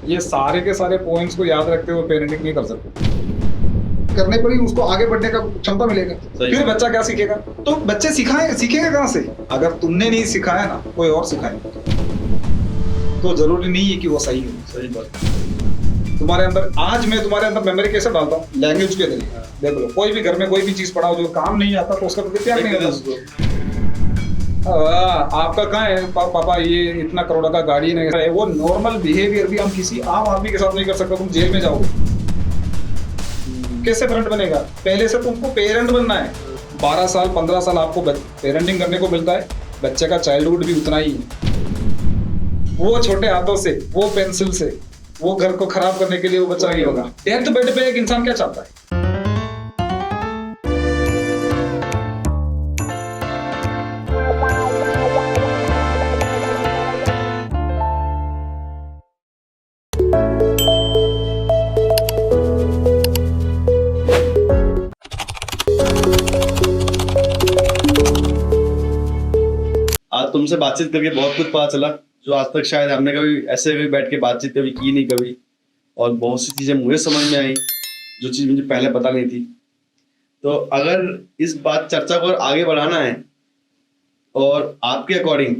ये सारे के सारे पॉइंट्स को याद रखते हुए पेरेंटिंग नहीं कर सकते। करने पर ही उसको आगे बढ़ने का क्षमता मिलेगा। फिर बच्चा क्या सीखेगा? तो बच्चे सीखेगा कहाँ से? अगर तुमने नहीं सिखाया ना, कोई और सिखाएगा। तो जरूरी नहीं है कि वो सही हो। सही बात। तुम्हारे अंदर आज मैं तुम्हारे अंदर मेमोरी कैसे डालता हूँ? लैंग्वेज के जरिए। देख लो, कोई भी घर में कोई भी चीज पढ़ाओ जो काम नहीं आता तो उसका प्रति प्यार नहीं आता उसको। आपका कहाँ है पापा, ये इतना करोड़ का गाड़ी नहीं है। वो नॉर्मल बिहेवियर भी हम किसी आम आदमी के साथ नहीं कर सकते। तुम जेल में जाओगे, कैसे पेरेंट बनेगा? पहले से तुमको पेरेंट बनना है। 12 साल 15 साल आपको पेरेंटिंग करने को मिलता है। बच्चे का चाइल्डहुड भी उतना ही है। वो छोटे हाथों से, वो पेंसिल से, वो घर को खराब करने के लिए वो बच्चा नहीं होगा। डेथ बेड पे एक इंसान क्या चाहता है? आज तुमसे बातचीत करके बहुत कुछ पता चला जो आज तक शायद हमने कभी ऐसे कभी बैठ के बातचीत कभी की नहीं कभी। और बहुत सी चीजें मुझे समझ में आई जो चीज मुझे पहले पता नहीं थी। तो अगर इस बात चर्चा को आगे बढ़ाना है और आपके अकॉर्डिंग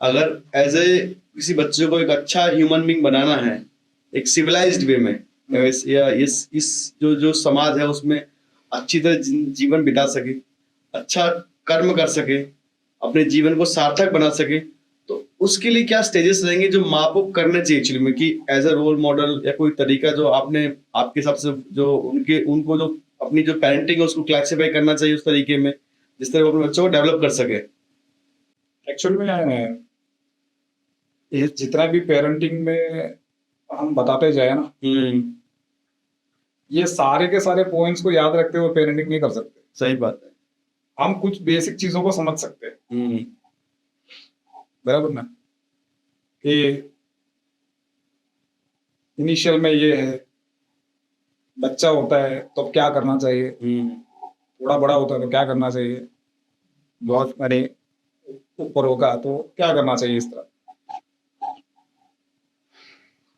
अगर एज ए किसी बच्चे को एक अच्छा ह्यूमन बीइंग बनाना है एक सिविलाइज्ड वे में, या इस जो समाज है उसमें अच्छी तरह जीवन बिता सके, अच्छा कर्म कर सके, अपने जीवन को सार्थक बना सके, तो उसके लिए क्या स्टेजेस रहेंगे जो माँ को करने चाहिए एक्चुअली में, कि एज अ रोल मॉडल या कोई तरीका जो आपने आपके हिसाब से जो उनको जो अपनी जो पेरेंटिंग है उसको क्लासिफाई करना चाहिए उस तरीके में जिस तरह वो अपने बच्चों को डेवलप कर सके। एक्चुअली में ये जितना भी पेरेंटिंग में हम बताते जाए ना, ये सारे के सारे पॉइंट्स को याद रखते हुए पेरेंटिंग नहीं कर सकते। सही बात है। हम कुछ बेसिक चीजों को समझ सकते हैं, बराबर ना, कि इनिशियल में ये है, बच्चा होता है तो क्या करना चाहिए, थोड़ा बड़ा होता है तो क्या करना चाहिए, बहुत अरे ऊपर होगा तो क्या करना चाहिए। इस तरह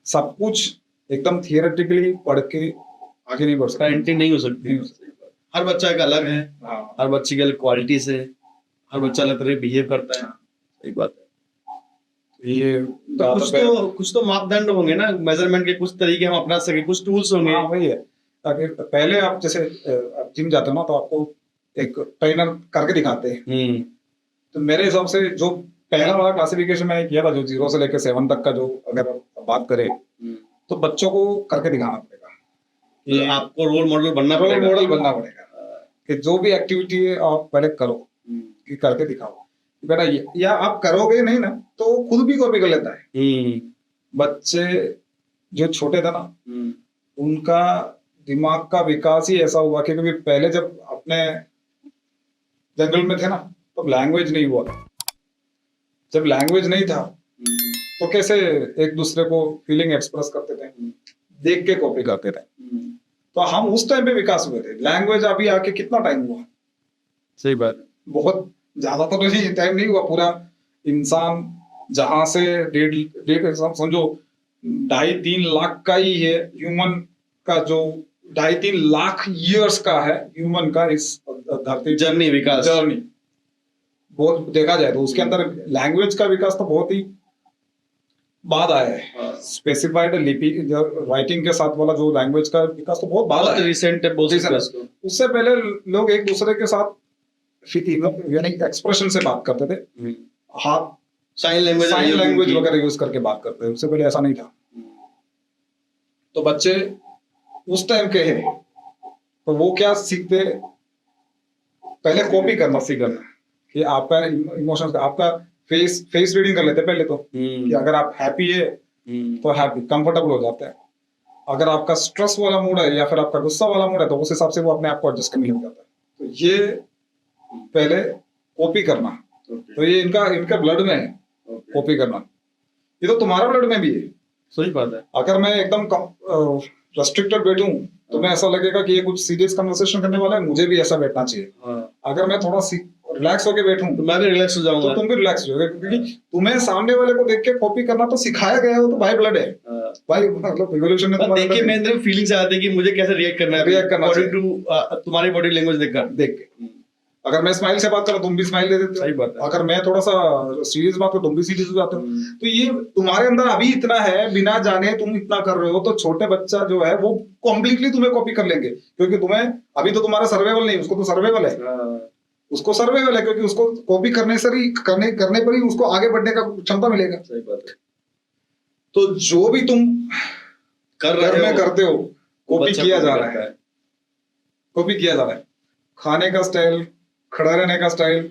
सब कुछ एकदम थियोरेटिकली पढ़ के आगे नहीं बढ़ सकता। पेरेंटिंग नहीं हो सकती। हर बच्चा एक अलग है। हाँ, हर बच्चे की अलग क्वालिटीज है, हर बच्चा अलग तरह बिहेव करता है। सही बात है। ये तो कुछ तो मापदंड होंगे ना, मेजरमेंट के कुछ तरीके हम अपना सके, कुछ टूल्स होंगे। हाँ वही है। ताकि पहले आप जैसे जिम जाते हो ना तो आपको एक ट्रेनर करके दिखाते हैं। तो मेरे हिसाब से जो पहला वाला क्लासिफिकेशन मैंने किया था, जो 0 से लेकर 7 तक का, जो अगर बात करें तो बच्चों को करके दिखाना पड़ेगा। ये आपको रोल मॉडल बनना रोल पड़ेगा। मॉडल बनना पड़ेगा कि जो भी एक्टिविटी है आप पहले करो, कि करके दिखाओ बेटा। या आप करोगे नहीं ना तो खुद भी कॉपी कर लेता है। बच्चे जो छोटे थे ना, उनका दिमाग का विकास ही ऐसा हुआ कि कभी पहले जब अपने जंगल में थे ना तो लैंग्वेज नहीं हुआ था। जब लैंग्वेज नहीं था तो कैसे एक दूसरे को फीलिंग एक्सप्रेस करते थे, देख के कॉपी करते थे। तो हम उस टाइम पे विकास हुए थे। लैंग्वेज अभी आके कितना टाइम हुआ? सही बात। बहुत ज्यादा तो नहीं टाइम नहीं हुआ। पूरा इंसान जहां से डेढ़ समझो 2.5-3 लाख का ही है ह्यूमन का, जो 2.5-3 लाख ईयर्स का है ह्यूमन का इस धरती जर्नी, विकास जर्नी बहुत देखा जाए तो उसके अंदर लैंग्वेज का विकास तो बहुत ही बाद आया है। स्पेसिफाइड लिपि राइटिंग के साथ वाला जो लैंग्वेज का विकास तो बहुत बाद आया, रिसेंट है, बहुत उससे पहले लोग एक दूसरे के साथ यानी एक्सप्रेशन से बात करते थे, हाथ साइन लैंग्वेज वगैरह यूज करके बात करते थे। उससे पहले ऐसा नहीं था। तो बच्चे उस टाइम के हैं तो वो क्या सीखते, पहले कॉपी करना सीखना, कि आपका इमोशंस, आपका फेस रीडिंग कर लेते पहले तो, कि अगर आप हैप्पी है तो हैप्पी, कंफर्टेबल हो जाते हैं। अगर आपका स्ट्रेस वाला मूड है या फिर आपका गुस्सा वाला मूड है तो उस हिसाब से वो अपने आप को एडजस्ट करने लग जाता है। तो ये पहले कॉपी करना, तो ये इनका ब्लड में है कॉपी करना। ये तो तुम्हारा ब्लड में भी है। सही बात है। अगर मैं एकदम रेस्ट्रिक्टेड बैठूं तो मैं ऐसा लगेगा कि ये कुछ सीरियस कन्वर्सेशन करने वाला है, मुझे भी ऐसा बैठना चाहिए। अगर मैं थोड़ा रिलैक्स होके बैठूं तो मैं भी रिलैक्स हो जाऊंगा, तो तुम भी रिलैक्स हो जाओगे, क्योंकि तुम्हें सामने वाले को देख के कॉपी करना तो सिखाया गया है, वो तो भाई ब्लड है। भाई मतलब इवोल्यूशन ने पर तुम्हारे देख के अंदर मेरे अंदर फीलिंग्स आ जाती है कि मुझे कैसे रिएक्ट करना है, React करना अकॉर्डिंग टू तुम्हारी बॉडी लैंग्वेज देखकर। देख के, अगर मैं स्माइल से बात करूं तुम भी स्माइल दे देते सही हो, बात है। अगर मैं थोड़ा सा सीरियस बात करूं तुम भी सीरियस हो जाते हो। तो ये तुम्हारे अंदर अभी इतना है, बिना जाने तुम इतना कर रहे हो, तो छोटे बच्चा जो है वो कॉम्प्लीटली तुम्हें कॉपी कर लेंगे, क्योंकि तुम्हें अभी तो तुम्हारा सर्वाइवल नहीं, उसको तो सर्वाइवल है, उसको सर्वाइवल है, क्योंकि उसको कॉपी करने से ही करने पर ही उसको आगे बढ़ने का क्षमता मिलेगा। सही बात है। तो जो भी तुम कर घर रहे में हो करते हो, कॉपी बच्चा किया copy जा रहा करता है, कॉपी किया जा रहा है। खाने का स्टाइल, खड़ा रहने का स्टाइल,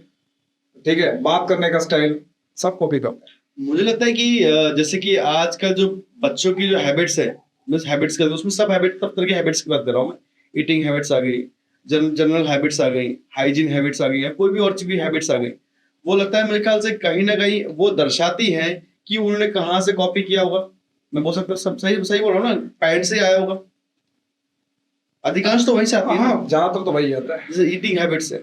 ठीक है, बात करने का स्टाइल, सब कॉपी करते हैं। मुझे लगता है कि जैसे कि आजकल जो बच्चों की जो हैबिट्स है, मैं हैबिट्स कर उसमें सब तरह की हैबिट्स की बात कर रहा हूँ मैं। ईटिंग हैबिट्स आ गई, जनरल हैबिट्स आ गई, हाइजीन हैबिट्स आ गई, या कोई भी और चीज की हैबिट्स आ गई, वो लगता है मेरे ख्याल से कहीं ना कहीं वो दर्शाती है कि उन्होंने कहाँ से कॉपी किया होगा। मैं बोल सकता हूँ, सब सही सही बोल रहा हूँ ना, पेरेंट्स से आया होगा, अधिकांश तो वहीं से आती है ना। हाँ, ज्यादातर तो वही आता है। जैसे ईटिंग हैबिट्स है,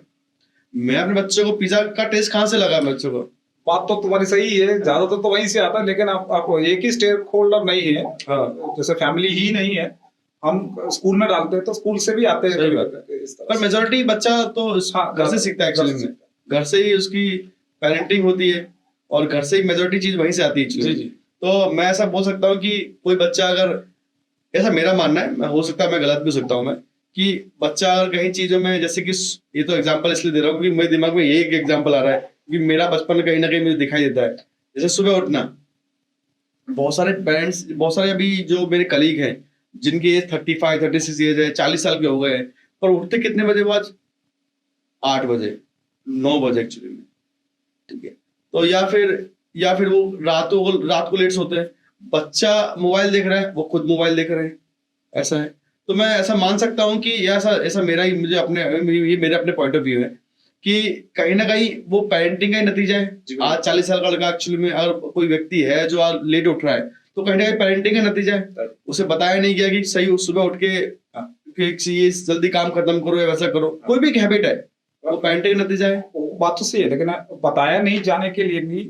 मैं अपने बच्चों को पिज्जा का टेस्ट कहाँ से लगा बच्चों को। बात तो तुम्हारी सही है, ज्यादातर तो वहीं से आता है, लेकिन आप एक ही स्टेक होल्डर नहीं है। हाँ। जैसे फैमिली ही नहीं है, हम स्कूल में डालते हैं तो स्कूल से भी आते हैं। सही बात है। इस तरह पर से। मेजोरिटी बच्चा तो हाँ, घर से सीखता है घर से एक्चुअली में, घर से ही उसकी पेरेंटिंग होती है, और घर से ही मेजोरिटी चीज वहीं से आती है जी actually। जी। तो मैं ऐसा बोल सकता हूँ कि कोई बच्चा अगर, ऐसा मेरा मानना है, मैं हो सकता है मैं गलत भी हो सकता हूँ मैं, कि बच्चा अगर कहीं चीजों में, जैसे कि ये तो एग्जांपल इसलिए दे रहा हूँ क्योंकि मेरे दिमाग में ये एक एग्जांपल आ रहा है कि मेरा बचपन कहीं ना कहीं मुझे दिखाई देता है। जैसे सुबह उठना, बहुत सारे पेरेंट्स, बहुत सारे अभी जो मेरे कलीग हैं जिनकी एज 35 36 एज है, 40 साल के हो गए हैं, पर उठते कितने बजे वो आज? 8 बजे, 9 बजे एक्चुअली में, ठीक है। तो या फिर वो रात को लेट सोते हैं। बच्चा मोबाइल देख रहा है, वो खुद मोबाइल देख रहे हैं, ऐसा है। तो मैं ऐसा मान सकता हूँ कि ऐसा ऐसा मेरा ही, मुझे अपने ये मेरे अपने पॉइंट ऑफ व्यू है कि कहीं ना कहीं वो पेरेंटिंग का ही नतीजा है। आज 40 साल का लड़का एक्चुअली में अगर कोई व्यक्ति है जो आज लेट उठ रहा है, तो कहीं ना कहीं पेरेंटिंग का नतीजा है। उसे बताया नहीं गया कि सही सुबह उठ के ये जल्दी काम खत्म करो या वैसा करो, कोई भी एक हैबिट है, वो पेरेंटिंग का नतीजा है। बात तो सही है, लेकिन बताया नहीं जाने के लिए भी,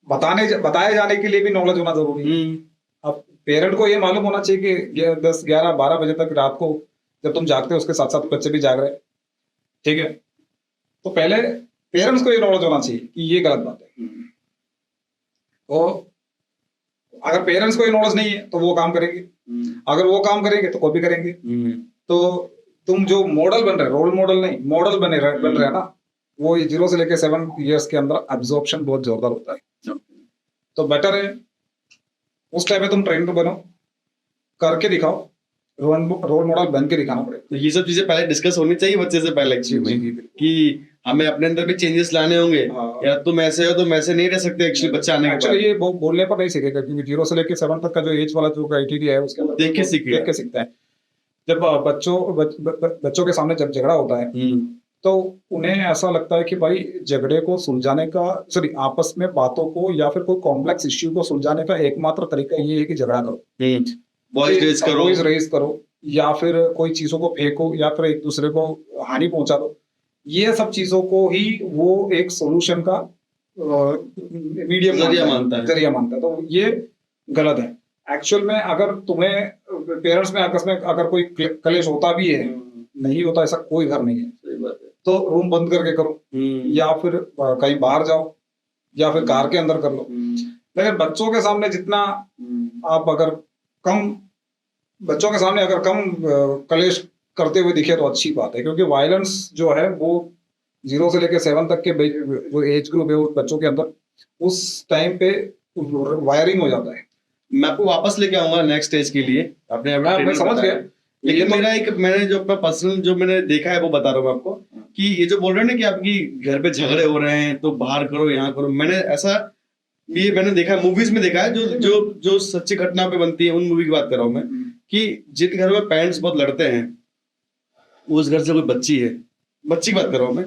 बताए जाने के लिए भी नॉलेज होना जरूरी है। अब पेरेंट को ये मालूम होना चाहिए कि 10 11 12 बजे तक रात को जब तुम जागते हो उसके साथ साथ बच्चे भी जाग रहे हैं, ठीक है। तो पहले पेरेंट्स को ये नॉलेज होना चाहिए कि ये गलत बात है। तो अगर पेरेंट्स को ये नॉलेज नहीं है तो वो काम करेंगे, अगर वो काम करेंगे तो कॉपी करेंगे। तो तुम जो मॉडल बन रहे, रोल मॉडल नहीं, मॉडल बन रहे हैं ना, वो 0 से लेकर 7 इयर्स के अंदर एब्जॉर्प्शन बहुत जोरदार होता है। तो बेटर है उस टाइम में तुम ट्रेंड बनो, करके दिखाओ, रोल मॉडल बन के दिखाना पड़ेगा। तो ये सब चीजें पहले डिस्कस होनी चाहिए बच्चे से पहले एक्चुअली में, कि हमें अपने अंदर भी चेंजेस लाने होंगे। हाँ। या तुम ऐसे हो, तुम ऐसे नहीं रह सकते एक्चुअली बच्चा आने के बाद। एक्चुअली ये बोलने पर नहीं सीखेगा, क्योंकि 0 से लेकर 7 तक का जो एज वाला जो क्राइटेरिया है उसके अंदर देख के सीखेगा। देख के सीखता है। जब बच्चों के सामने जब झगड़ा होता है तो उन्हें ऐसा लगता है कि भाई झगड़े को सुलझाने का, सॉरी आपस में बातों को या फिर कोई कॉम्प्लेक्स इश्यू को सुलझाने का एकमात्र तरीका ये है कि झगड़ा करो, वॉइस रेज करो, या फिर कोई चीजों को फेंको, या फिर एक दूसरे को हानि पहुंचा दो। ये सब चीजों को ही वो एक सोल्यूशन का मीडियम जरिया मानता है। तो ये गलत है। एक्चुअल में अगर तुम्हें पेरेंट्स में आपस में अगर कोई कलेश होता भी है, नहीं होता ऐसा कोई घर नहीं है, सही बात है। तो रूम बंद करके करो, या फिर कहीं बाहर जाओ, या फिर कार के अंदर कर लो। लेकिन बच्चों के सामने जितना आप अगर कम, बच्चों के सामने अगर कम कलेश करते हुए दिखे तो अच्छी बात है, क्योंकि वायलेंस जो है वो 0 से लेकर 7 तक के जो एज ग्रुप है उस बच्चों के अंदर उस टाइम पे वायरिंग हो जाता है। मैं आपको वापस लेके आऊंगा नेक्स्ट स्टेज के लिए, अपने मैं समझ गया, लेकिन मेरा एक, मैंने जो अपना पर्सनल जो मैंने देखा है वो बता रहा हूँ आपको, कि ये जो बोल रहे हैं ना कि आपकी घर पे झगड़े हो रहे हैं तो बाहर करो, यहाँ करो, मैंने ऐसा ये मैंने देखा है, मूवीज में देखा है, जो सच्ची घटना पे बनती है, उन मूवी की बात कर रहा हूँ मैं, कि जिन घर में पेरेंट्स बहुत लड़ते हैं, उस घर से कोई बच्ची है, बच्ची की बात कर रहा हूँ मैं,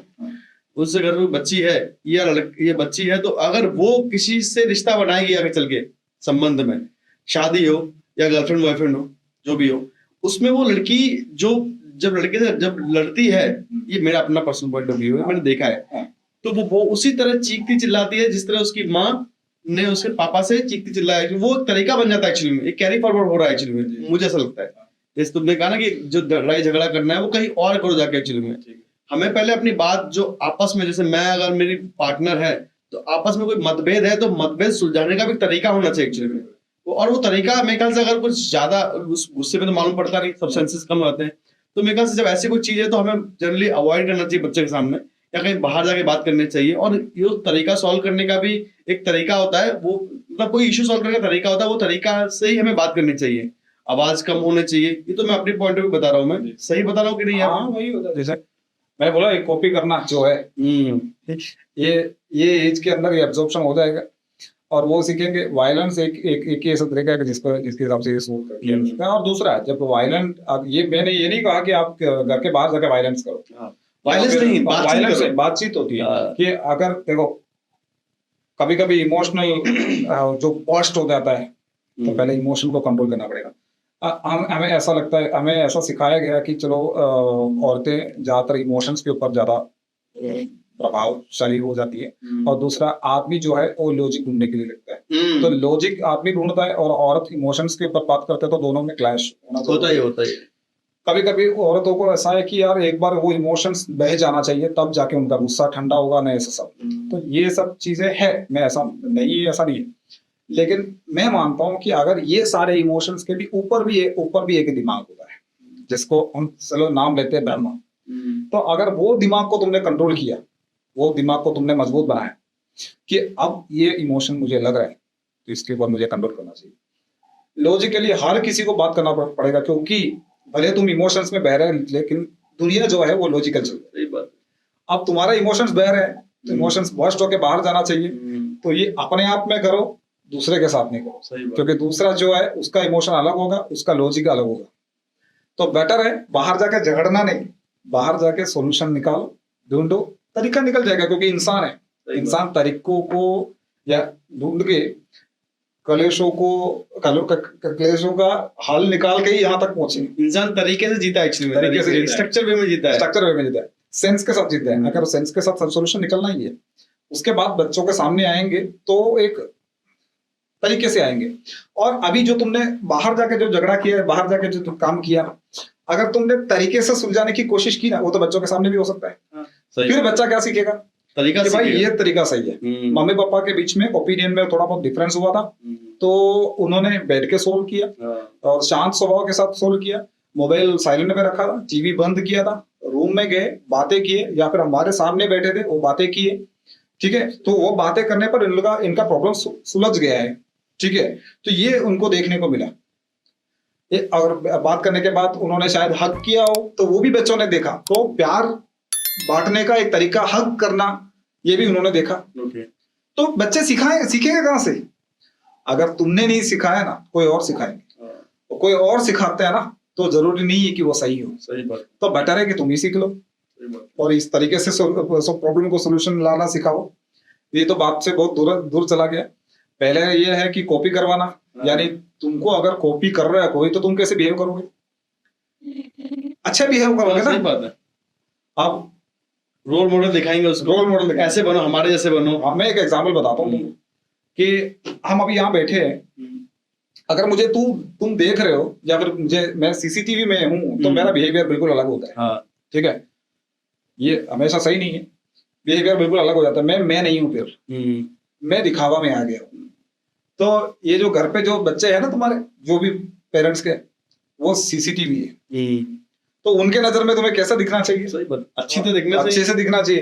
उस घर में बच्ची है या ये बच्ची है, तो अगर वो किसी से रिश्ता बनाएगी आगे चल के, संबंध में, शादी हो या गर्लफ्रेंड बॉयफ्रेंड हो, जो भी हो, उसमें वो लड़की जो जब लड़के से जब लड़ती है, ये मेरा अपना पर्सनल पॉइंट ऑफ व्यू है, मैंने देखा है, तो वो उसी तरह चीखती चिल्लाती है जिस तरह उसकी माँ ने उसके पापा से चीखती चिल्लाया कि वो एक तरीका बन जाता है एक्चुअली में, एक कैरी फॉरवर्ड हो रहा है एक्चुअली में, मुझे ऐसा लगता है। जैसे तुमने कहा ना कि जो लड़ाई झगड़ा करना है वो कहीं और करो जाके एक्चुअली में। हमें पहले अपनी बात जो आपस में, जैसे मैं अगर मेरी पार्टनर है तो आपस में कोई मतभेद है तो मतभेद सुलझाने का भी तरीका होना चाहिए एक्चुअली में। और वो तरीका मेरे ख्याल से अगर कुछ ज्यादा गुस्से में तो मालूम पड़ता नहीं, सब सेंसेस कम रहते हैं, तो मेरे ख्याल से जब ऐसी कोई चीज है तो हमें जनरली अवॉइड करना चाहिए बच्चे के सामने, या कहीं बाहर जाके बात करनी चाहिए। और ये तरीका सॉल्व करने का भी एक तरीका होता है, वो मतलब कोई इशू सॉल्व करने का तरीका होता है, वो तरीका से ही हमें बात करनी चाहिए, आवाज कम होनी चाहिए। ये तो मैं अपनी पॉइंट ऑफ व्यू बता रहा हूँ, मैं सही बता रहा हूँ कि नहीं यार? हाँ वही होता है, जैसे मैं बोला एक कॉपी करना जो है, ये एज के अंदर ये एब्जॉर्प्शन हो जाएगा और वो सीखेंगे। वायलेंस एक एक एक ही ऐसा तरीका है कि जिसके हिसाब से ये सोल्व किया जा सकता है। और दूसरा जब वायलेंट, अब ये मैंने ये नहीं कहा कि आप घर के बाहर जाकर वायलेंस करो, वायलेंस नहीं, वायलेंस से बातचीत होती है कि अगर देखो कभी कभी इमोशनल जो बर्स्ट हो जाता है तो पहले इमोशन को कंट्रोल करना पड़ेगा। हमें ऐसा लगता है, हमें ऐसा सिखाया गया कि चलो औरतें ज्यादातर इमोशंस के ऊपर ज्यादा प्रभावशाली हो जाती है, और दूसरा आदमी जो है वो लॉजिक ढूंढने के लिए लगता है। तो लॉजिक आदमी ढूंढता है और औरत इमोशंस के ऊपर बात करते हैं, तो दोनों में क्लैश होता ही। कभी कभी औरतों को ऐसा है कि यार एक बार वो इमोशंस बह जाना चाहिए तब जाके उनका गुस्सा ठंडा होगा, ना ऐसा सब। तो ये सब चीजें है, मैं ऐसा नहीं है, लेकिन मैं मानता हूँ कि अगर ये सारे इमोशंस के भी ऊपर भी एक दिमाग होता है जिसको हम चलो नाम लेते हैं ब्रह्मा। तो अगर वो दिमाग को तुमने कंट्रोल किया, वो दिमाग को तुमने मजबूत बनाया कि अब ये इमोशन मुझे लग रहा है तो इसके ऊपर मुझे कंट्रोल करना चाहिए। लॉजिकली हर किसी को बात करना पड़ेगा, क्योंकि भले तुम इमोशंस में बह रहे हैं लेकिन दुनिया जो है वो लॉजिकल चल रही है। अब तुम्हारा इमोशंस बह रहे हैं तो इमोशंस बर्स्ट होकर बाहर जाना चाहिए। तो ये अपने आप में करो, दूसरे के साथ नहीं करो, क्योंकि दूसरा जो है उसका इमोशन अलग होगा, उसका लॉजिक अलग होगा। तो बेटर है बाहर जाके झगड़ना नहीं, बाहर जाके सॉल्यूशन निकालो, ढूंढो, तरीका निकल जाएगा। क्योंकि इंसान है, इंसान तरीकों को या ढूंढ के क्लेशों का हल निकाल के ही यहाँ तक पहुंचे। इंसान तरीके से जीता है एक्चुअली, तरीके से स्ट्रक्चर वे में जीता है, स्ट्रक्चर वे में जीता है, सेंस के साथ जीता है। अगर सेंस के साथ सोल्यूशन निकलना ही है, उसके बाद बच्चों के सामने आएंगे तो एक तरीके से आएंगे। और अभी जो तुमने बाहर जाके जो झगड़ा किया है, बाहर जाके जो काम किया, अगर तुमने तरीके से सुलझाने की कोशिश की ना, वो तो बच्चों के सामने भी हो सकता है। फिर बच्चा क्या सीखेगा? तरीका कि भाई ये तरीका सही है। मम्मी पापा के बीच में ओपिनियन में थोड़ा बहुत डिफरेंस हुआ था, तो उन्होंने बैठ के सोल्व किया और शांत स्वभाव के साथ सोल्व किया। मोबाइल साइलेंट में रखा था, टीवी बंद किया था, रूम में गए, बातें किए, या फिर हमारे सामने बैठे थे वो बातें किए। ठीक है, तो वो बातें करने पर इनका प्रॉब्लम सुलझ गया है। ठीक है, तो ये उनको देखने को मिला। अगर बात करने के बाद उन्होंने शायद हक किया हो तो वो भी बच्चों ने देखा। तो प्यार बांटने का एक तरीका हक करना, ये भी उन्होंने देखा। तो बच्चे सीखेंगे कहां से? अगर तुमने नहीं सिखाया ना, कोई और सिखाएंगे। तो कोई और सिखाते हैं ना, तो जरूरी नहीं है कि वो सही हो। सही बात। तो बेटर है कि तुम ही सीख लो और इस तरीके से प्रॉब्लम को सोल्यूशन लाना सिखाओ। ये तो बात से बहुत दूर चला गया। पहले ये है कि कॉपी करवाना, यानी तुमको अगर कॉपी कर रहा है कोई तो तुम कैसे बिहेव करोगे? अच्छा बिहेव करोगे ना। सही बात है। अब रोल मॉडल दिखाएंगे उसको, रोल मॉडल ऐसे बनो, हमारे जैसे बनो। मैं एक एग्जांपल बताता हूँ तुमको कि हम अभी यहाँ बैठे हैं, अगर मुझे तुम देख रहे हो या फिर मैं सीसीटीवी में हूँ तो मेरा बिहेवियर बिल्कुल अलग होता है। हाँ। ठीक है, ये हमेशा सही नहीं है, बिहेवियर बिल्कुल अलग हो जाता है। मैं नहीं हूँ, फिर मैं दिखावा में आ गया हूँ। तो ये जो घर पे जो बच्चे हैं ना तुम्हारे, जो भी पेरेंट्स के, वो सीसीटीवी है। तो उनके नजर में तुम्हें कैसा दिखना चाहिए? सही बात, अच्छी तो दिखना चाहिए, अच्छे से दिखना चाहिए।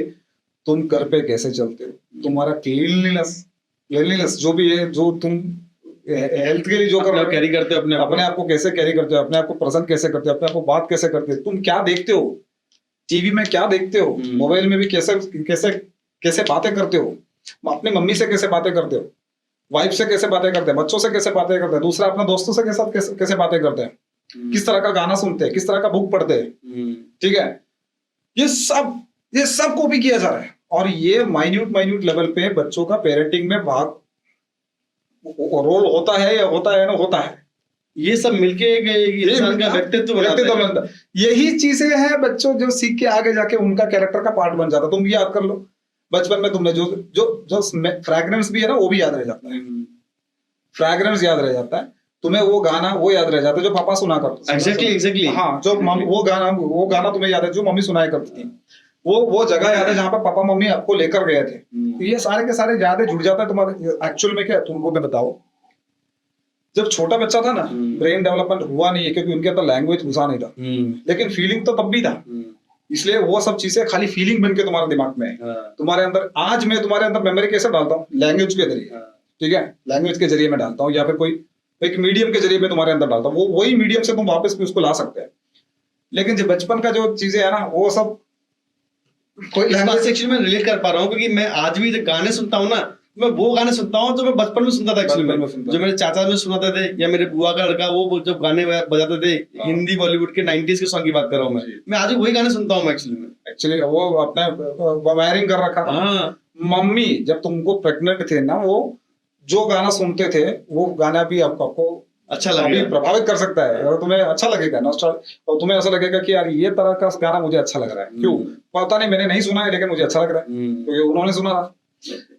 तुम घर पे कैसे चलते हो, तुम्हारा क्लीनलीनेस जो भी है, जो तुम हेल्थ के लिए जो कर कैरी करते हो, अपने आप को कैसे कैरी करते हो, अपने आप को प्रेजेंट कैसे करते हो, अपने आप को बात कैसे करते हो, तुम क्या देखते हो, टीवी में क्या देखते हो, मोबाइल में भी कैसे बातें करते हो, अपने मम्मी से कैसे बातें करते हो, वाइफ से कैसे बातें करते हैं, बच्चों से कैसे बातें करते हैं, दूसरा अपने दोस्तों से कैसे बातें करते हैं, किस तरह का गाना सुनते हैं, किस तरह का बुक पढ़ते हैं। ठीक है, ये सब कॉपी किया जा रहा है। और ये माइन्यूट लेवल पे बच्चों का पेरेंटिंग में भाग रोल होता है या होता है। ये सब मिलके इंसान का व्यक्तित्व बनता है। यही चीजें हैं बच्चों जो सीख के आगे जाके उनका कैरेक्टर का पार्ट बन जाता है। तुम याद कर लो, बचपन में तुमने जो जो जो फ्रैग्रेंस भी है ना वो भी याद रह जाता है, फ्रैग्रेंस याद रह जाता है तुम्हें, वो गाना वो याद रह जाता है जो पापा सुना करते एग्जैक्टली हाँ, जो वो गाना तुम्हें याद है जो मम्मी सुनाया करती थी, वो जगह याद है जहाँ पे पापा मम्मी आपको लेकर गए थे। तो ये सारे के सारे यादें जुड़ जाता है तुम्हारे। एक्चुअल में क्या है तुमको मैं बताओ, जब छोटा बच्चा था ना ब्रेन डेवलपमेंट हुआ नहीं है क्योंकि उनके अंदर लैंग्वेज घुसा नहीं था, लेकिन फीलिंग तो तब भी था, इसलिए वो सब चीजें खाली फीलिंग बन के तुम्हारे दिमाग में है। तुम्हारे अंदर आज मैं तुम्हारे अंदर मेमोरी कैसे डालता हूँ, लैंग्वेज के जरिए, ठीक है, लैंग्वेज के जरिए मैं डालता हूँ या फिर कोई एक मीडियम के जरिए मैं तुम्हारे अंदर डालता हूँ, वही मीडियम से तुम वापस भी उसको ला सकते हैं। लेकिन जो बचपन का जो चीजें है ना वो सब कोई लैंग्वेज सेक्शन में रिलेट कर पा रहा हूँ क्योंकि मैं आज भी जब गाने सुनता हूँ ना, मैं वो गाने सुनता हूँ जो मैं बचपन में सुनता था एक्चुअली में, जो मेरे चाचा में सुनाते थे या मेरे बुआ का लड़का वो जब गाने बजाते थे, हिंदी बॉलीवुड के 90s के सॉन्ग की बात कर रहा हूँ मैं आज भी वही गाने सुनता हूँ एक्चुअली वो अपने वायरिंग कर रखा था। मम्मी जब तुमको प्रेग्नेंट थे ना, वो जो गाना सुनते थे वो गाना भी आपको अच्छा लगेगा, प्रभावित कर सकता है और तुम्हें अच्छा लगेगा और तुम्हें ऐसा लगेगा कि यार ये तरह का गाना मुझे अच्छा लग रहा है। क्यों पता नहीं, मैंने नहीं सुना है लेकिन मुझे अच्छा लग रहा है क्योंकि उन्होंने सुना था।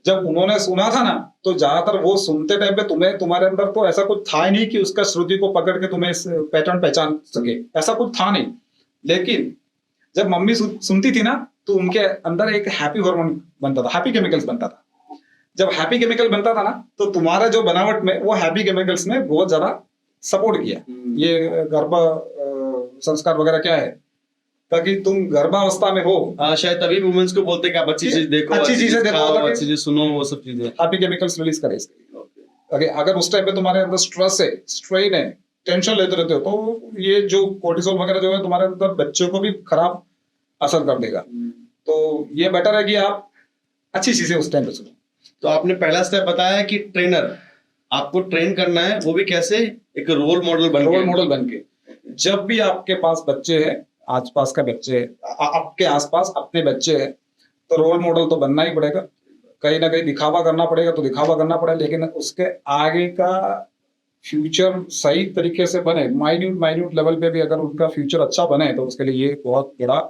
जब उन्होंने सुना था ना तो ज्यादातर वो सुनते टाइम पे तुम्हारे अंदर तो ऐसा कुछ था ही नहीं कि उसका श्रुति को पकड़ के तुम्हें इस पैटर्न पहचान सके, ऐसा कुछ था नहीं। लेकिन जब मम्मी सुनती थी ना तो उनके अंदर एक हैप्पी हार्मोन बनता था, हैप्पी केमिकल्स बनता था। जब हैप्पी केमिकल बनता था ना तो तुम्हारा जो बनावट में वो हैप्पी केमिकल्स ने बहुत ज्यादा सपोर्ट किया। ये गर्भ संस्कार वगैरह क्या है, ताकि तुम गर्भावस्था में हो, शायद तभी वुमेन्स को बोलते हैं कि आप अच्छी चीज देखो, अच्छी चीजें देखो, अच्छी चीज सुनो, वो सब चीजें हैप्पी केमिकल्स रिलीज करे इसके। अगर उस टाइम पे तुम्हारे अंदर स्ट्रेस है, स्ट्रेन है, टेंशन लेते रहते हो तो ये जो कोर्टिसोल वगैरह जो है तुम्हारे अंदर बच्चों को भी खराब असर कर देगा। तो ये बेटर है कि आप अच्छी चीजें उस टाइम पे सुनो। तो आपने पहला स्टेप बताया कि ट्रेनर आपको ट्रेन करना है, वो भी कैसे, एक रोल मॉडल बन के। जब भी आपके पास बच्चे हैं, आसपास का बच्चे आपके आसपास अपने बच्चे हैं, तो रोल मॉडल तो बनना ही पड़ेगा। कहीं ना कहीं दिखावा करना पड़ेगा तो दिखावा करना पड़ेगा, लेकिन उसके आगे का फ्यूचर सही तरीके से बने, माइन्यूट लेवल पे भी अगर उनका फ्यूचर अच्छा बने तो उसके लिए ये बहुत बड़ा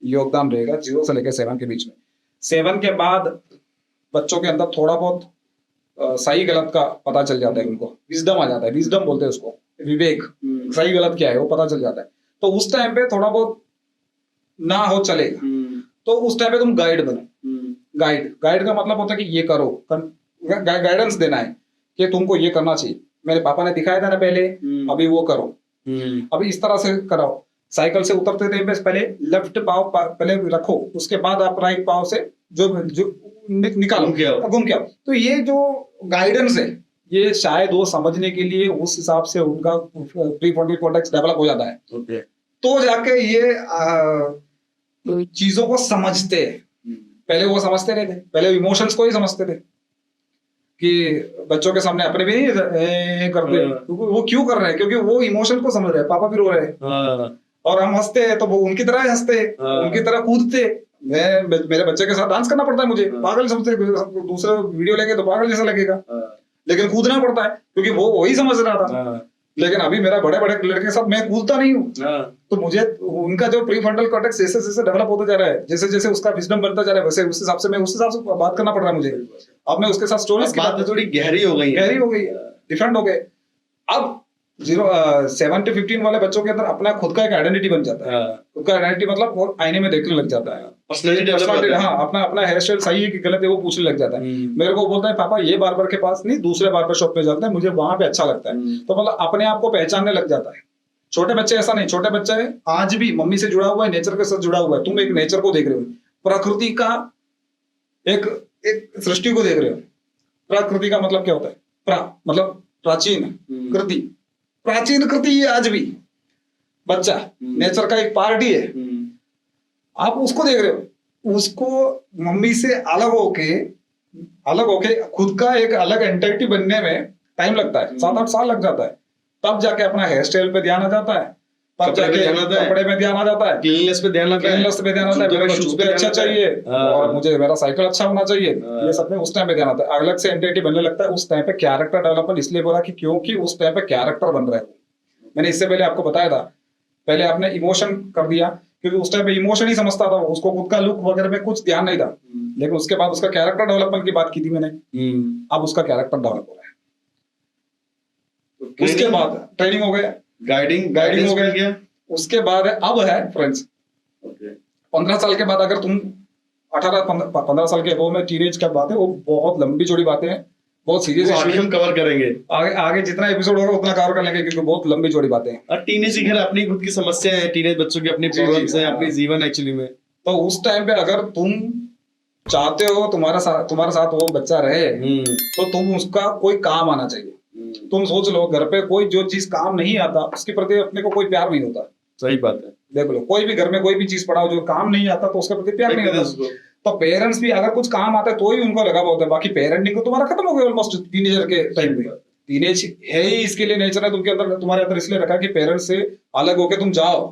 योगदान रहेगा 0 से लेकर 7 के बीच में। 7 के बाद बच्चों के अंदर थोड़ा बहुत सही गलत का पता चल जाता है, उनको विजडम आ जाता है, विजडम बोलते हैं उसको, विवेक, सही गलत क्या है वो पता चल जाता है। तो उस टाइम पे थोड़ा बहुत ना हो चलेगा, तो उस टाइम पे तुम गाइड बनो। गाइड का मतलब होता है कि ये करो, गाइडेंस देना है कि तुमको ये करना चाहिए, मेरे पापा ने दिखाया था ना पहले, अभी वो करो, अभी इस तरह से कराओ। साइकिल से उतरते थे पहले लेफ्ट पाव पहले रखो, उसके बाद आप राइट पाव से जो निकालो, घूम के आओ। तो ये जो गाइडेंस है ये शायद वो समझने के लिए उस हिसाब से उनका प्रीफ्रंटल कॉर्टेक्स डेवलप हो जाता है। तो जाके ये चीजों को समझते हैं। पहले वो समझते नहीं थे, पहले इमोशंस को ही समझते थे कि बच्चों के सामने अपने भी नहीं करते, वो क्यों कर रहे हैं, क्योंकि वो इमोशन को समझ रहे हैं। पापा भी रो रहे हैं और हम हंसते हैं तो वो उनकी तरह हंसते, उनकी तरह कूदते। मेरे बच्चे के साथ डांस करना पड़ता है मुझे, पागल समझते, दूसरा वीडियो लेंगे तो पागल जैसा लगेगा, लेकिन कूदना पड़ता है क्योंकि वो वही समझ रहा था। लेकिन अभी मेरा बड़े बड़े लड़के के साथ मैं कूदता नहीं हूँ, तो मुझे उनका जो प्रीफ्रंटल कॉर्टेक्स जैसे जैसे डेवलप होता जा रहा है, जैसे जैसे उसका विजडम बनता जा रहा है, वैसे उस हिसाब से बात करना पड़ रहा है मुझे। अब मैं उसके साथ स्टोरीज की बात थोड़ी गहरी हो गई, डिफरेंट हो गए। अब 7 to 15 वाले बच्चों के अंदर अपना खुद का एक आइडेंटिटी बन जाता है। खुद का आइडेंटिटी मतलब वो आईने में देखने लग जाता है, पर्सनालिटी, हाँ, अपना हेयर स्टाइल सही है कि गलत है वो पूछने लग जाता है। मेरे को बोलता है पापा ये बार्बर के पास नहीं, दूसरे बार्बर शॉप पे जाता है, मुझे वहां पे अच्छा लगता है। तो मतलब अपने आप को पहचानने लग जाता है। छोटे बच्चे ऐसा नहीं, छोटे बच्चे आज भी मम्मी से जुड़ा हुआ है, नेचर के साथ जुड़ा हुआ है। तुम एक नेचर को देख रहे हो, प्रकृति का एक सृष्टि को देख रहे हो। प्रकृति का मतलब क्या होता है, मतलब प्राचीन कृति, प्राचीन कृति है। आज भी बच्चा नेचर का एक पार्ट ही है, आप उसको देख रहे हो। उसको मम्मी से अलग होके खुद का एक अलग एंटिटी बनने में टाइम लगता है, 7-8 साल लग जाता है। तब जाके अपना हेयर स्टाइल पे ध्यान आ जाता है, तब जाके कपड़े में ध्यान आ जाता है, क्लीननेस पे ध्यान आता है, मेरे शूज पे अच्छा चाहिए और मुझे मेरा साइकिल अच्छा होना चाहिए, ये सब में उस टाइम पे ध्यान आता है। अलग से एंटिटी बनने लगता है उस टाइम पे। कैरेक्टर डेवलपमेंट इसलिए बोला कि क्योंकि उस टाइम पे कैरेक्टर बन रहा है। मैंने इससे पहले आपको बताया था, पहले आपने इमोशन कर दिया क्योंकि उस टाइम पे इमोशन ही समझता था, उसको खुद का लुक वगैरह में कुछ ध्यान नहीं था। लेकिन उसके बाद उसका कैरेक्टर डेवलपमेंट की बात की थी मैंने, अब उसका कैरेक्टर डेवलप हो रहा है। उसके बाद ट्रेनिंग हो गया, गाइडिंग हो गया। उसके बाद अब है फ्रेंड्स। 15 साल के बाद अगर तुम 15 साल के अबव में टीनेज का बात है, वो बहुत लंबी चौड़ी बातें हैं, बहुत सीरियस आगे हम कवर करेंगे। आगे जितना एपिसोड होगा उतना कवर कर लेंगे, क्योंकि बहुत लंबी चौड़ी बातें हैं। और टीनेज की अपनी खुद की समस्या है, टीनेज बच्चों की अपनी प्रॉब्लम्स हैं, अपनी जीवन एक्चुअली में। तो उस टाइम पे अगर तुम चाहते हो तुम्हारे साथ वो बच्चा रहे, तो तुम उसका कोई काम आना चाहिए। तुम सोच लो, घर पे कोई जो चीज काम नहीं आता उसके प्रति अपने को कोई प्यार नहीं होता। सही बात है। देख लो, कोई भी घर में कोई भी चीज पड़ा हो जो काम नहीं आता तो उसके प्रति प्यार नहीं होता। तो पेरेंट्स भी अगर कुछ काम आता है तो ही उनको लगा होता है, बाकी पेरेंटिंग को तुम्हारा खत्म हो गया ऑलमोस्ट टीनेजर के टाइम पे। टीनेज है ही इसके लिए, नेचर है तुम्हारे अंदर इसलिए रखा कि पेरेंट्स से अलग होके तुम जाओ,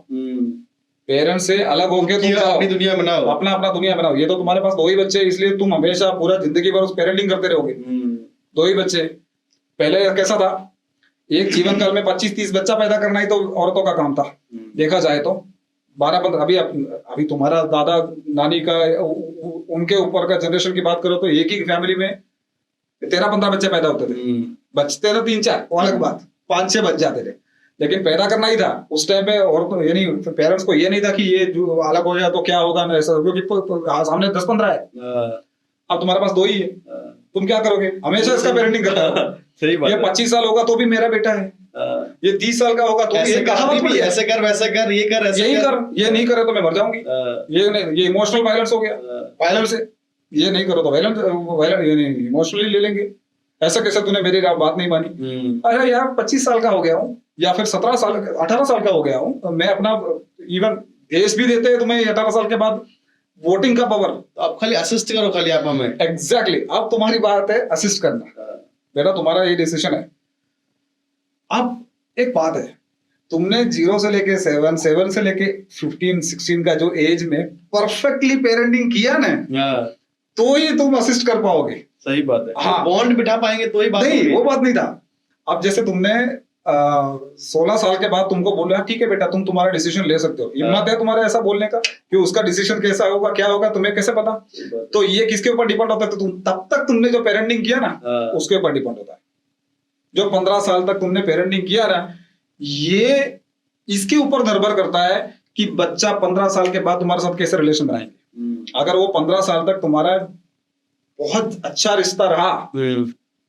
पेरेंट्स से अलग होके तुम जाओ, अपनी दुनिया बनाओ, अपना दुनिया बनाओ। ये तो तुम्हारे पास 2 ही बच्चे, इसलिए तुम हमेशा पूरा जिंदगी भर उस पेरेंटिंग करते रहोगे। 2 ही बच्चे। पहले कैसा था, एक जीवन काल में 25-30 बच्चा पैदा करना ही तो औरतों का काम था, देखा जाए तो। 12-15 अभी तुम्हारा दादा नानी का उनके ऊपर का जनरेशन की बात करो तो एक ही फैमिली में 13-15 बच्चे पैदा होते थे। बचते थे 3-4, वो अलग बात, 5-6 बच जाते थे, लेकिन पैदा करना ही था उस टाइम पे। और तो ये नहीं, पेरेंट्स को ये नहीं था कि ये जो अलग हो जाए तो क्या होगा ना, ऐसा, क्योंकि सामने 10-15 है, अब तुम्हारे पास 2 ही है, तुम क्या करोगे? हमेशा इसका पेरेंटिंग करता है। सही बात। ये 25 साल होगा तो भी मेरा बेटा है, ये 30 साल का होगा तो भी ऐसे कर वैसे कर, ये कर ऐसे कर, ये नहीं करे तो मैं मर जाऊंगी। ये इमोशनल वायलेंस हो गया, वायलेंस है, ये नहीं करो तो वायलेंस, ये नहीं इमोशनली ले लेंगे। ऐसा कैसे तूने मेरी बात नहीं मानी? अरे यार 25 साल का हो गया हूँ या फिर 17 साल 18 साल का हो गया हूँ, मैं अपना इवन देश भी देते हैं तुम्हें 18 साल के बाद वोटिंग का पावर, आप खाली असिस्ट करो, खाली आप हमें। एग्जैक्टली, अब तुम्हारी बात है असिस्ट करना, बेटा तुम्हारा ये डिसीजन है। अब एक बात है, तुमने 0 से लेके 7 से लेके 15-16 का जो एज में परफेक्टली पेरेंटिंग किया ना, तो ही तुम असिस्ट कर पाओगे। सही बात है। हाँ, बॉन्ड बिठा पाएंगे तो ही बात नहीं, वो बात नहीं था। अब जैसे तुमने 16 साल के बाद तुमको बोल रहा, ठीक है बेटा तुम तुम्हारा डिसीजन ले सकते हो, हिम्मत है तुम्हारे ऐसा बोलने का कि उसका डिसीजन कैसा होगा, क्या होगा, तुम्हें कैसे पता? तो ये किसके ऊपर डिपेंड होता है? तो तब तक तुमने जो पेरेंटिंग किया ना, उसके ऊपर डिपेंड होता है। जो 15 साल तक तुमने पेरेंटिंग किया ना, ये इसके ऊपर निर्भर करता है कि बच्चा 15 साल के बाद तुम्हारे साथ कैसे रिलेशन बनाएंगे। अगर वो 15 साल तक तुम्हारा बहुत अच्छा रिश्ता रहा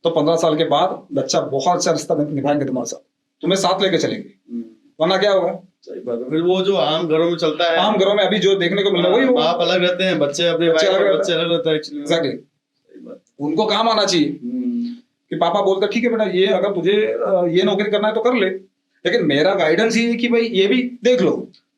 तो 15 साल के बाद बच्चा बहुत अच्छा रिश्ता निभाएंगे तुम्हारे साथ, तुम्हें साथ लेके चलेंगे। वरना क्या होगा? सही बात है। फिर वो जो आम घरों में चलता है, आम घरों में अभी जो देखने को मिल रहा है वही होगा। आप अलग रहते हैं, बच्चे अपने बच्चे अलग रहते हैं। एग्जैक्टली, उनको काम आना चाहिए कि पापा बोलते ठीक है बेटा, ये अगर तुझे ये नौकरी करना है तो कर ले, लेकिन मेरा गाइडेंस ये है कि भाई ये भी देख लो।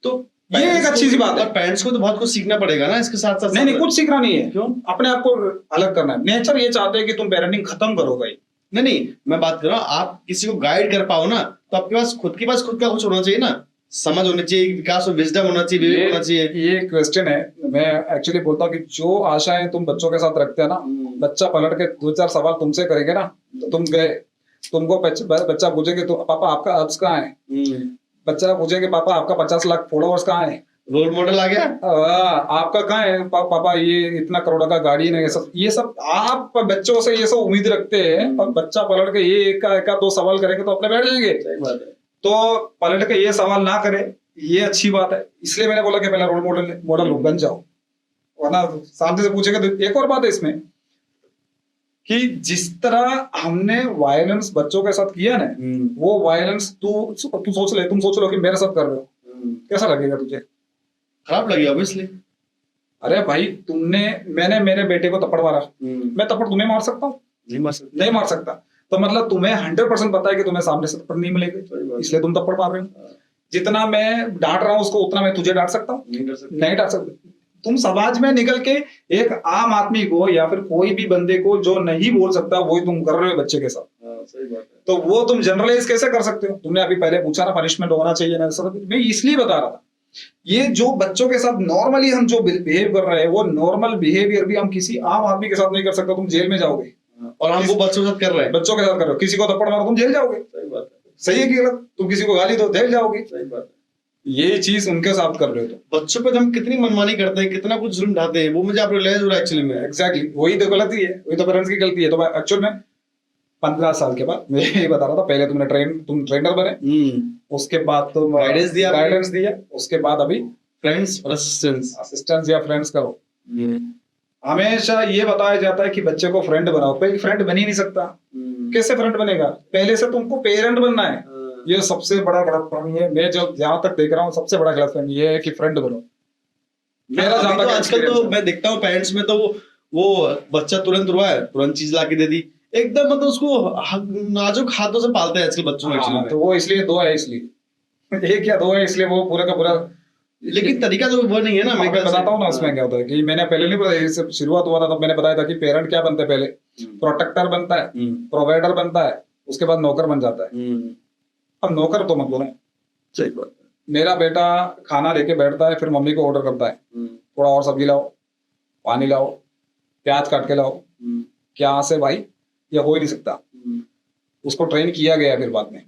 तो ये एक अच्छी सी बात है। पेरेंट्स को तो बहुत कुछ सीखना पड़ेगा ना इसके साथ साथ। नहीं, कुछ सीखना नहीं है। क्यों? अपने आप को अलग करना है। नेचर ये चाहते हैं कि तुम पेरेंटिंग खत्म करो भाई। नहीं, मैं बात कर रहा हूँ, आप किसी को गाइड कर पाओ ना, तो आपके पास खुद का कुछ होना चाहिए ना, समझ होनी चाहिए, विकास और विजडम होना चाहिए, विवेक होना चाहिए। ये क्वेश्चन है, मैं एक्चुअली बोलता हूँ कि जो आशाएं तुम बच्चों के साथ रखते हैं ना, बच्चा पलट के 2-4 सवाल तुमसे करेंगे ना, तो तुम गए, तुमको बच्चा पूछेगा तो पापा आपका एब्स कहाँ है, बच्चा पूछेगा पापा आपका 50 लाख फॉलोअर्स कहाँ है, रोल मॉडल आ गया, आपका कहाँ है पापा ये इतना करोड़ का गाड़ी नहीं, ये सब आप बच्चों से ये सब उम्मीद रखते हैं, और बच्चा पलट के ये एक 2 सवाल करेंगे तो अपने बैठ जाएंगे। सही बात है। तो पलट के ये सवाल ना करे, ये अच्छी बात है। इसलिए मैंने बोला कि पहले रोल मॉडल बन जाओ, वरना सामने से पूछेगा। तो एक और बात है इसमें कि जिस तरह हमने वायलेंस बच्चों के साथ किया ना, वो वायलेंस तू तुम सोच लो कि मेरे साथ कर रहे हो, कैसा लगेगा तुझे? खराब लगेगा ऑब्वियसली। अरे भाई मैंने मेरे बेटे को थप्पड़ मारा, मैं थप्पड़ तुम्हें मार सकता हूँ? नहीं मार सकता। तो मतलब तुम्हें 100% पता है कि तुम्हें सामने से थप्पड़ नहीं मिलेगी, इसलिए तुम थप्पड़ मार रहे हो। जितना मैं डांट रहा हूँ उसको, उतना मैं तुझे डांट सकता हूँ? नहीं डांट सकता। तुम समाज में निकल के एक आम आदमी को या फिर कोई भी बंदे को जो नहीं बोल सकता, वही तुम कर रहे हो बच्चे के साथ। सही बात है। तो वो तुम जनरलाइज कैसे कर सकते हो? तुमने अभी पहले पूछा ना पनिशमेंट होना चाहिए ना, मैं इसलिए बता रहा था। ये जो बच्चों के साथ नॉर्मली हम जो बिहेव कर रहे हैं, वो नॉर्मल बिहेवियर भी हम किसी आम आदमी के साथ नहीं कर सकते। तुम जेल में जाओगे, और हम वो बच्चों के साथ कर रहे हैं। बच्चों के साथ कर रहे हो। किसी को थप्पड़ मारो तुम जेल जाओगे। सही बात है। सही है कि गलत? तुम किसी को गाली दो जेल जाओगे। सही बात है। यही चीज उनके साथ कर रहे हो तो बच्चों पे तो हम कितनी मनमानी करते हैं, कितना कुछ जुल्म ढाते हैं, वो मुझे आप रियलाइज हो रहा है एक्चुअली में। एग्जैक्टली वही तो गलती है, वही तो पेरेंट्स की गलती है। तो मैं एक्चुअल में 15 साल के बाद मैं यही बता रहा था, पहले तुम ट्रेनर बने, उसके बाद तुम गाइडेंस दिया, उसके बाद अभी फ्रेंड्स और असिस्टेंट्स या फ्रेंड्स करो। हमेशा ये बताया जाता है कि बच्चे को फ्रेंड बनाओ, कोई फ्रेंड बन ही नहीं सकता। कैसे फ्रेंड बनेगा? पहले से तुमको पेरेंट बनना है। ये सबसे बड़ा गलतफहमी है, मैं जो जहां तक देख रहा हूँ सबसे बड़ा गलतफहमी ये है कि फ्रेंड बनो। मेरा जहां तक आजकल तो मैं देखता हूँ पेरेंट्स में तो वो बच्चा तुरंत रोआ है, तुरंत चीज लाके दे दी, एकदम मतलब उसको नाजुक हाथों से पालते हैं आजकल बच्चों में। तो वो इसलिए दो है, इसलिए एक या दो है, इसलिए वो पूरा का पूरा। लेकिन तरीका तो वो नहीं है ना। मैं बताता हूँ ना उसमें क्या होता है कि मैंने पहले नहीं बताया, इससे शुरुआत हुआ था तब मैंने बताया था कि पेरेंट क्या बनता है, पहले प्रोटेक्टर बनता है, प्रोवाइडर बनता है, उसके बाद नौकर बन जाता है। अब नौकर तो मत बोले। सही बात है। मेरा बेटा खाना लेके बैठता है, फिर मम्मी को ऑर्डर करता है, थोड़ा और सब्जी लाओ, पानी लाओ, प्याज काट के लाओ। क्या से भाई, ये हो ही नहीं सकता। उसको ट्रेन किया गया फिर बाद में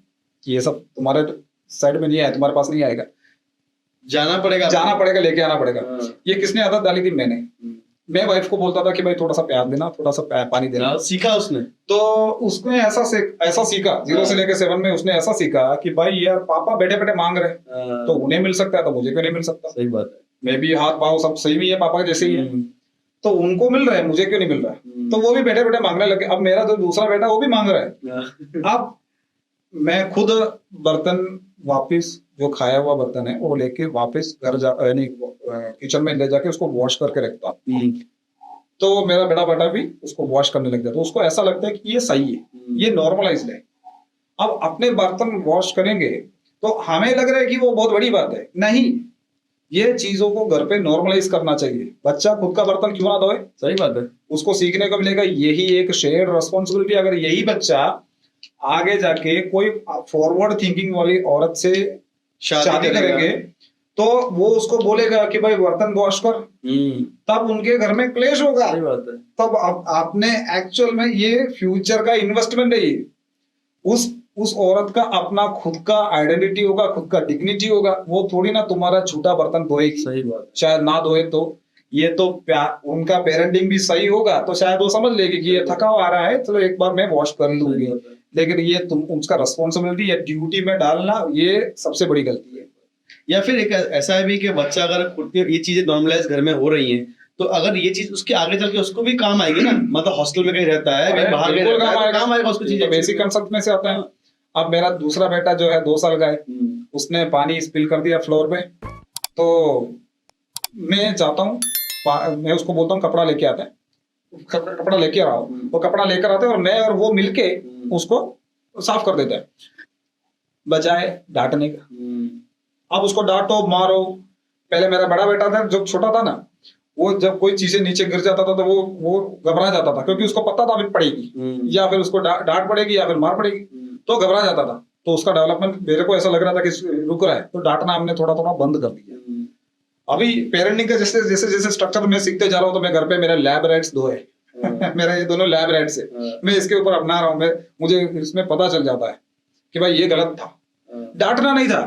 कि ये सब तुम्हारे साइड में नहीं आया, तुम्हारे पास नहीं आएगा, जाना पड़ेगा, लेके आना पड़ेगा। ये किसने आदत डाली थी? मैंने। मैं वाइफ को बोलता था कि भाई थोड़ा सा प्याज देना, थोड़ा सा पानी देना। सीखा उसने। तो उसने ऐसा सीखा 0 से लेकर 7 में उसने ऐसा सीखा कि भाई यार पापा बैठे बैठे मांग रहे हैं, तो उन्हें मिल सकता है तो मुझे क्यों नहीं मिल सकता? सही बात है। मैं भी हाथ पाँव सब सही भी है, पापा के जैसे ही है, तो उनको मिल रहा है, मुझे क्यों नहीं मिल रहा है? तो वो भी बैठे बैठे मांगने लगे। अब मेरा जो दूसरा बेटा वो भी मांग रहा है। अब मैं खुद बर्तन वापस, जो खाया हुआ बर्तन है वो लेके वापस घर यानी किचन में ले जाके उसको वॉश करके रखता हूँ। तो मेरा बड़ा बेटा भी उसको वॉश करने लग जाता है, तो उसको ऐसा लगता है कि ये सही है, ये नॉर्मलाइज्ड है। अब अपने बर्तन वॉश करेंगे तो हमें लग रहा है कि वो बहुत बड़ी बात है, नहीं, ये चीजों को घर पे नॉर्मलाइज करना चाहिए। बच्चा खुद का बर्तन क्यों ना धोए? सही बात है। उसको सीखने को मिलेगा, यही एक शेयर्ड रिस्पॉन्सिबिलिटी। अगर यही बच्चा आगे जाके कोई फॉरवर्ड थिंकिंग वाली औरत से शादी करेंगे तो वो उसको बोलेगा कि भाई बर्तन वॉश कर, तब उनके घर में क्लेश होगा। सही बात है। तब आपने एक्चुअल में ये फ्यूचर का इन्वेस्टमेंट है। उस औरत का अपना खुद का आइडेंटिटी होगा, खुद का डिग्निटी होगा, वो थोड़ी ना तुम्हारा झूठा बर्तन धोएगी। सही बात। शायद ना धोए तो ये तो उनका पेरेंटिंग भी सही होगा तो शायद वो समझ लेगी कि ये थका हुआ आ रहा है, चलो एक बार मैं वॉश कर लूंगी। लेकिन ये तुम उसका रिस्पॉन्सिबिलिटी या ड्यूटी में डालना, ये सबसे बड़ी गलती है। या फिर एक ऐसा है भी कि बच्चा अगर खुद ये चीजें नॉर्मलाइज घर में हो रही हैं तो अगर ये चीज उसके आगे चल के उसको भी काम आएगी ना, मतलब हॉस्टल में कहीं रहता है, कहीं बाहर काम आएगा उसको चीजें। बेसिक कंसेप्ट में से आता है। अब मेरा दूसरा बेटा जो है 2 साल का है, उसने पानी स्पिल कर दिया फ्लोर पे, तो मैं जाता हूँ, मैं उसको बोलता हूँ कपड़ा लेके आता है, कपड़ा लेके आ रहा हूँ, वो कपड़ा लेकर आते हैं और मैं और वो मिलके उसको साफ कर देते हैं, बजाय डांटने का। अब उसको डांटो मारो। पहले मेरा बड़ा बेटा था, जब छोटा था ना, वो जब कोई चीजें नीचे गिर जाता था तो वो घबरा जाता था, क्योंकि उसको पता था अभी पड़ेगी या फिर उसको डांट पड़ेगी या फिर मार पड़ेगी, तो घबरा जाता था। तो उसका डेवलपमेंट मेरे को ऐसा लग रहा था कि रुक रहा है, तो डांटना हमने थोड़ा थोड़ा बंद कर दिया। अभी पेरेंटिंग का जैसे जैसे जैसे स्ट्रक्चर में सीखते जा रहा हूँ, तो मैं घर पे मेरा लैब रैट्स 2 है। मेरा ये दोनों लैब रैट्स है, मैं इसके ऊपर अपना रहा हूँ। मुझे इसमें पता चल जाता है कि भाई ये गलत था, डांटना नहीं था।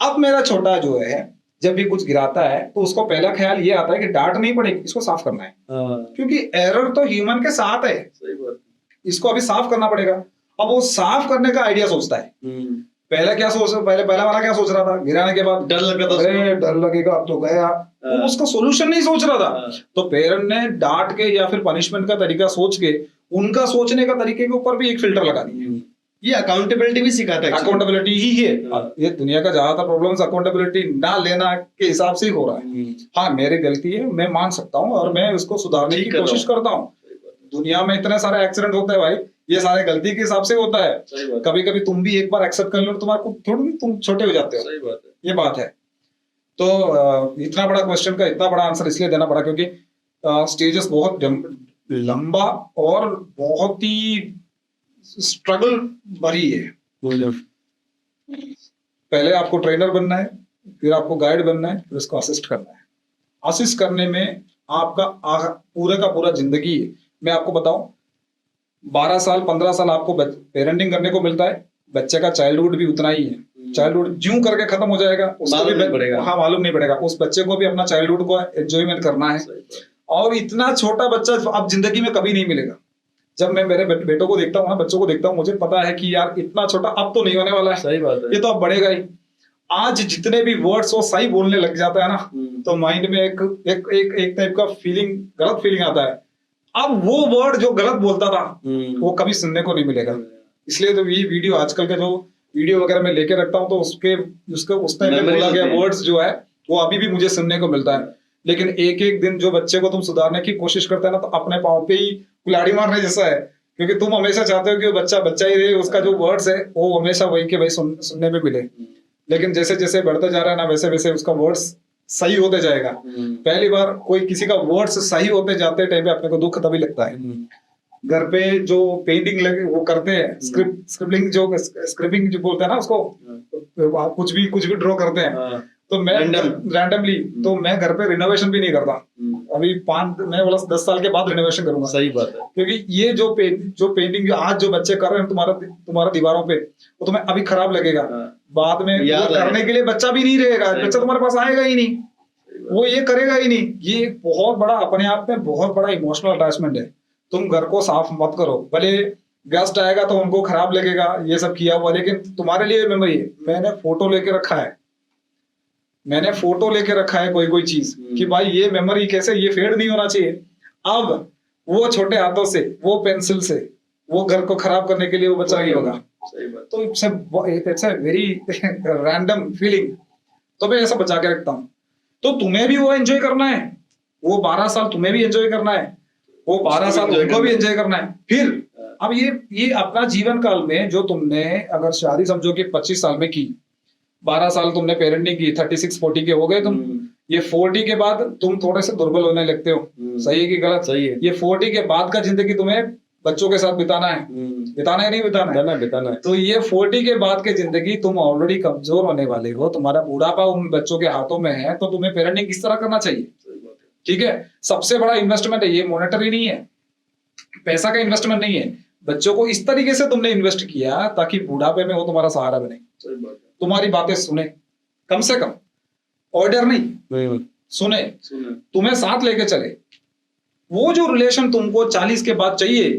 अब मेरा छोटा जो है जब भी कुछ गिराता है तो उसको पहला ख्याल ये आता है कि डांट नहीं पड़ेगी, इसको साफ करना है, क्योंकि एरर तो ह्यूमन के साथ है। सही बात। इसको अभी साफ करना पड़ेगा। अब वो साफ करने का आइडिया सोचता है। पहले पहला वाला क्या सोच रहा था? गिराने के बाद डर लगा था, अरे डर लगेगा अब तो गया, वो उसका सोल्यूशन नहीं सोच रहा था। तो पेरेंट ने डांट के या फिर पनिशमेंट का तरीका सोच के उनका सोचने का तरीके के ऊपर भी एक फिल्टर लगा दिया। ये अकाउंटेबिलिटी भी सिखाता है। अकाउंटेबिलिटी ही है। ये दुनिया का ज्यादातर प्रॉब्लम्स अकाउंटेबिलिटी ना लेना के हिसाब से ही हो रहा है। हाँ, मेरी गलती है, मैं मान सकता हूँ और मैं उसको सुधारने की कोशिश करता हूँ। दुनिया में इतने सारे एक्सीडेंट होते हैं भाई, ये सारे गलती के हिसाब से होता है। कभी कभी तुम भी एक बार एक्सेप्ट कर लो, तुम्हारे को थोड़ी तुम छोटे हो जाते हो। सही बात है। ये बात है। तो इतना बड़ा क्वेश्चन का इतना बड़ा आंसर इसलिए देना पड़ा क्योंकि स्टेजेस बहुत लंबा और बहुत ही स्ट्रगल भरी है। पहले आपको ट्रेनर बनना है, फिर आपको गाइड बनना है, फिर उसको असिस्ट करना है। असिस्ट करने में आपका पूरा का पूरा जिंदगी है। मैं आपको बताऊं, 12 साल 15 साल आपको पेरेंटिंग करने को मिलता है, बच्चे का चाइल्डहुड भी उतना ही है। चाइल्डहुड ज्यों करके खत्म हो जाएगा, उसको मालूम भी नहीं पड़ेगा। हाँ मालूम नहीं पड़ेगा। उस बच्चे को भी अपना चाइल्डहुड को एंजॉयमेंट करना है। और इतना छोटा बच्चा अब जिंदगी में कभी नहीं मिलेगा। जब मैं मेरे बेटों को देखता हूँ ना, बच्चों को देखता हूँ, मुझे पता है कि यार इतना छोटा अब तो नहीं होने वाला है, सही बात है। ये तो अब बढ़ेगा ही। आज जितने भी वर्ड्स वो सही बोलने लग जाता है ना, तो माइंड में एक एक एक एक टाइप का फीलिंग, गलत फीलिंग आता है। अब वो वर्ड जो गलत बोलता था वो कभी सुनने को नहीं मिलेगा। इसलिए तो ये वीडियो आजकल के जो वीडियो वगैरह मैं लेके रखता हूँ, तो उस टाइम पे बोला गया वर्ड्स जो है वो अभी भी मुझे सुनने को मिलता है। लेकिन एक एक दिन जो बच्चे को तुम सुधारने की कोशिश करते हैं ना, तो अपने पाँव पे ही कुल्हाड़ी मारने जैसा है, क्योंकि तुम हमेशा चाहते हो कि वो बच्चा बच्चा ही रहे, उसका जो वर्ड्स है वो हमेशा वही के वही सुनने में मिले। लेकिन जैसे जैसे बढ़ते जा रहा है ना, वैसे वैसे उसका वर्ड्स सही होते जाएगा। पहली बार कोई किसी का वर्ड्स सही होते जाते टाइम पे अपने को दुख तभी लगता है। घर पे जो पेंटिंग लगे वो करते हैं, स्क्रिपिंग जो बोलते हैं ना उसको, कुछ भी ड्रॉ करते हैं, तो मैं रैंडमली तो मैं घर पे रिनोवेशन भी नहीं करता। अभी मैं बोला 10 साल के बाद रिनोवेशन करूंगा। सही बात है। क्योंकि ये जो पेंटिंग जो आज जो बच्चे कर रहे हैं तुम्हारा दीवारों पे, वो तुम्हें अभी खराब लगेगा, बाद में वो करने के लिए बच्चा भी नहीं रहेगा, बच्चा तुम्हारे पास आएगा ही नहीं, वो ये करेगा ही नहीं। ये बहुत बड़ा अपने आप में बहुत बड़ा इमोशनल अटैचमेंट है। तुम घर को साफ मत करो, भले गेस्ट आएगा तो उनको खराब लगेगा ये सब किया हुआ, लेकिन तुम्हारे लिए मेमोरी है। मैंने फोटो लेके रखा है कोई चीज कि भाई ये मेमोरी कैसे, ये फेड नहीं होना चाहिए। अब वो छोटे हाथों से, वो पेंसिल से, वो घर को खराब करने के लिए वो बच्चा नहीं होगा। तो it's a very random feeling. तो मैं ऐसा बचा के रखता हूँ। तो तुम्हें भी वो एंजॉय करना है, वो 12 साल तुम्हें भी एंजॉय करना है, वो 12 साल उनको भी एंजॉय करना है। फिर अब ये अपना जीवन काल में जो तुमने अगर शादी समझो कि 25 साल में की, 12 साल तुमने पेरेंटिंग की, 36-40 के हो गए तुम। ये 40 के बाद तुम थोड़े से दुर्बल होने लगते हो। सही है कि गलत? सही है। ये 40 के बाद का जिंदगी तुम्हें बच्चों के साथ बिताना है, बिताना है नहीं बिताना है। तो ये 40 के बाद की जिंदगी तुम ऑलरेडी कमजोर होने वाले हो, तुम्हारा बुढ़ापा उन बच्चों के हाथों में है, तो तुम्हें पेरेंटिंग किस तरह करना चाहिए? ठीक है, सबसे बड़ा इन्वेस्टमेंट है ये, मॉनेटरी नहीं है, पैसा का इन्वेस्टमेंट नहीं है। बच्चों को इस तरीके से तुमने इन्वेस्ट किया ताकि बुढ़ापे में वो तुम्हारा सहारा बने, तुम्हारी बातें सुने, कम से कम ऑर्डर नहीं सुने, तुम्हें साथ लेके चले। वो जो रिलेशन तुमको 40 के बाद चाहिए,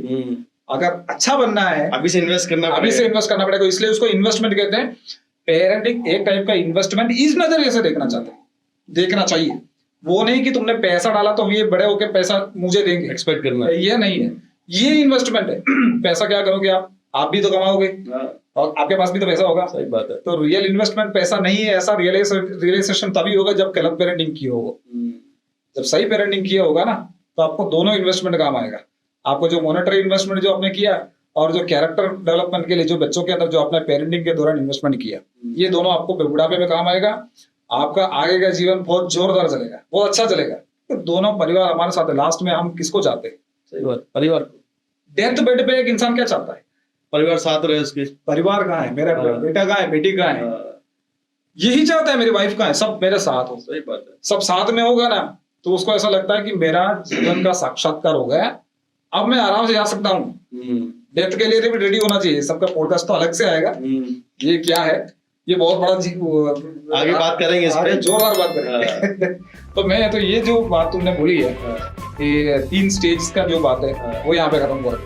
अगर अच्छा बनना है अभी से इन्वेस्ट करना पड़ेगा। इसलिए उसको इन्वेस्टमेंट कहते हैं। पेरेंटिंग एक टाइप का इन्वेस्टमेंट इस नजरिए से देखना चाहिए। वो नहीं कि तुमने पैसा डाला तो ये बड़े होके पैसा मुझे देंगे, एक्सपेक्ट करना, ये नहीं है। ये इन्वेस्टमेंट है। पैसा क्या करोगे आप भी तो कमाओगे और आपके पास भी तो पैसा होगा। सही बात है। तो रियल इन्वेस्टमेंट पैसा नहीं है। ऐसा रियलाइजेशन तभी होगा जब गलत पेरेंटिंग की होगा। जब सही पेरेंटिंग किया होगा ना, तो आपको दोनों इन्वेस्टमेंट काम आएगा। आपको जो मॉनेटरी इन्वेस्टमेंट जो आपने किया और जो कैरेक्टर डेवलपमेंट के लिए जो बच्चों के अंदर जो आपने पेरेंटिंग के दौरान इन्वेस्टमेंट किया, ये दोनों आपको बुढ़ापे में काम आएगा। आपका आगे का जीवन बहुत जोरदार चलेगा, बहुत अच्छा चलेगा। तो दोनों परिवार हमारे साथ है। लास्ट में हम किसको चाहते हैं? सही बात, परिवार। डेथ बेड पे एक इंसान क्या चाहता है? परिवार साथ रहे उसके। परिवार कहाँ है? मेरा बेटा कहाँ है? बेटी कहाँ है? यही चाहता है। मेरी वाइफ कहाँ है? सब मेरे साथ हो। सही बात है। सब साथ में होगा ना, तो उसको ऐसा लगता है कि मेरा जीवन का साक्षात्कार हो गया, अब मैं आराम से जा सकता हूँ। डेथ के लिए भी रेडी होना चाहिए। सबका पॉडकास्ट तो अलग से आएगा। ये क्या है, ये बहुत बड़ा आगे बात करेंगे इस पे, जोरदार बात करेंगे। तो ये जो बात तुमने बोली है, ये 3 स्टेज का जो बात है, वो यहाँ पे खत्म कर